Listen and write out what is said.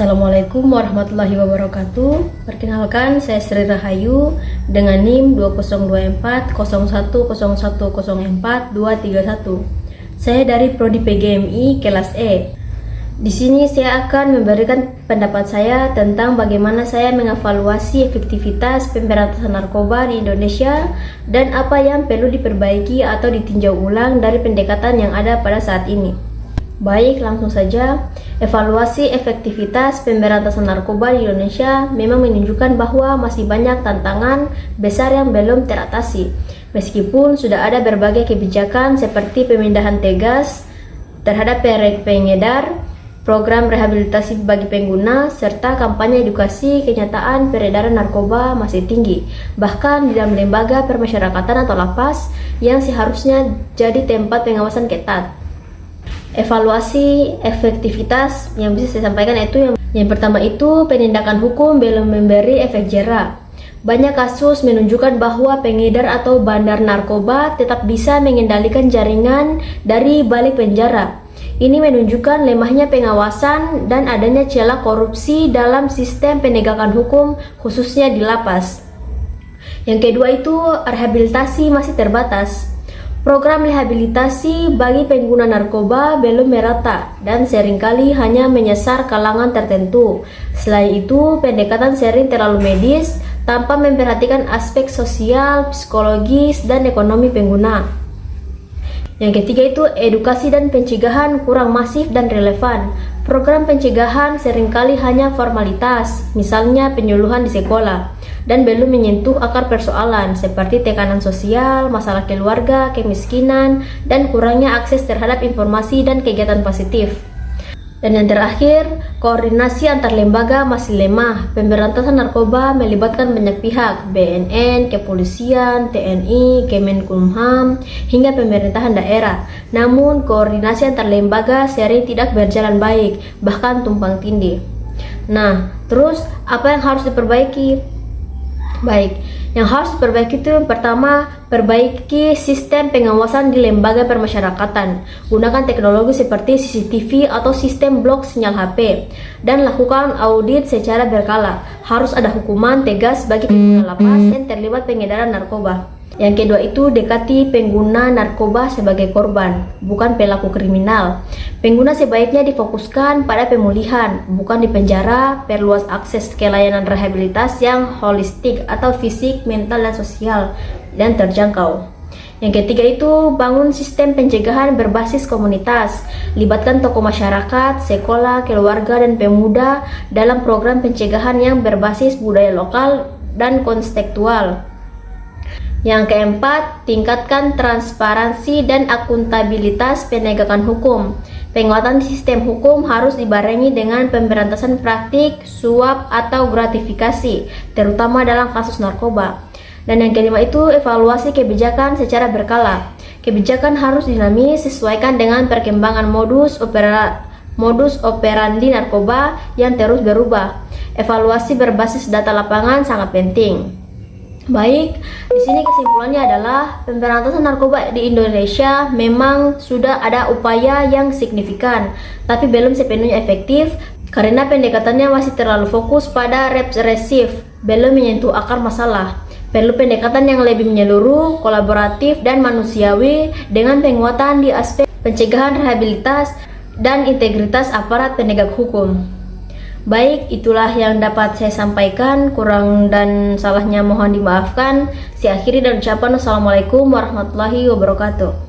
Assalamualaikum warahmatullahi wabarakatuh. Perkenalkan, saya Sri Rahayu dengan NIM 202401010104231. Saya dari Prodi PGMI kelas E. Di sini saya akan memberikan pendapat saya tentang bagaimana saya mengevaluasi efektivitas pemberantasan narkoba di Indonesia dan apa yang perlu diperbaiki atau ditinjau ulang dari pendekatan yang ada pada saat ini. Baik, langsung saja. Evaluasi efektivitas pemberantasan narkoba di Indonesia memang menunjukkan bahwa masih banyak tantangan besar yang belum teratasi. Meskipun sudah ada berbagai kebijakan seperti pemindahan tegas terhadap pengedar, program rehabilitasi bagi pengguna, serta kampanye edukasi kenyataan peredaran narkoba masih tinggi. Bahkan di dalam lembaga permasyarakatan atau lapas yang seharusnya jadi tempat pengawasan ketat. Evaluasi efektivitas yang bisa saya sampaikan itu yang pertama itu penindakan hukum belum memberi efek jera. Banyak kasus menunjukkan bahwa pengedar atau bandar narkoba tetap bisa mengendalikan jaringan dari balik penjara. Ini menunjukkan lemahnya pengawasan dan adanya celah korupsi dalam sistem penegakan hukum khususnya di lapas. Yang kedua itu rehabilitasi masih terbatas. Program rehabilitasi bagi pengguna narkoba belum merata dan seringkali hanya menyasar kalangan tertentu. Selain itu, pendekatan sering terlalu medis tanpa memperhatikan aspek sosial, psikologis, dan ekonomi pengguna. Yang ketiga itu edukasi dan pencegahan kurang masif dan relevan. Program pencegahan seringkali hanya formalitas, misalnya penyuluhan di sekolah, dan belum menyentuh akar persoalan seperti tekanan sosial, masalah keluarga, kemiskinan, dan kurangnya akses terhadap informasi dan kegiatan positif. Dan yang terakhir, koordinasi antar lembaga masih lemah. Pemberantasan narkoba melibatkan banyak pihak, BNN, kepolisian, TNI, Kemenkumham, hingga pemerintahan daerah. Namun, koordinasi antar lembaga sering tidak berjalan baik, bahkan tumpang tindih. Nah, terus apa yang harus diperbaiki? Baik, yang harus diperbaiki itu yang pertama, perbaiki sistem pengawasan di lembaga permasyarakatan. Gunakan teknologi seperti CCTV atau sistem blok sinyal HP dan lakukan audit secara berkala. Harus ada hukuman tegas bagi pengguna lapas yang terlibat pengedaran narkoba. Yang kedua itu dekati pengguna narkoba sebagai korban, bukan pelaku kriminal. Pengguna sebaiknya difokuskan pada pemulihan, bukan di penjara. Perluas akses ke layanan rehabilitasi yang holistik atau fisik, mental, dan sosial dan terjangkau. Yang ketiga itu bangun sistem pencegahan berbasis komunitas. Libatkan tokoh masyarakat, sekolah, keluarga, dan pemuda dalam program pencegahan yang berbasis budaya lokal dan kontekstual. Yang keempat, tingkatkan transparansi dan akuntabilitas penegakan hukum. Penguatan sistem hukum harus dibarengi dengan pemberantasan praktik, suap, atau gratifikasi, terutama dalam kasus narkoba. Dan yang kelima itu evaluasi kebijakan secara berkala. Kebijakan harus dinamis sesuaikan dengan perkembangan modus operandi narkoba yang terus berubah. Evaluasi berbasis data lapangan sangat penting. Baik, di sini kesimpulannya adalah pemberantasan narkoba di Indonesia memang sudah ada upaya yang signifikan, tapi belum sepenuhnya efektif karena pendekatannya masih terlalu fokus pada represif, belum menyentuh akar masalah. Perlu pendekatan yang lebih menyeluruh, kolaboratif, dan manusiawi dengan penguatan di aspek pencegahan, rehabilitas, dan integritas aparat penegak hukum. Baik, itulah yang dapat saya sampaikan. Kurang dan salahnya mohon dimaafkan. Saya akhiri dan ucapan wassalamualaikum warahmatullahi wabarakatuh.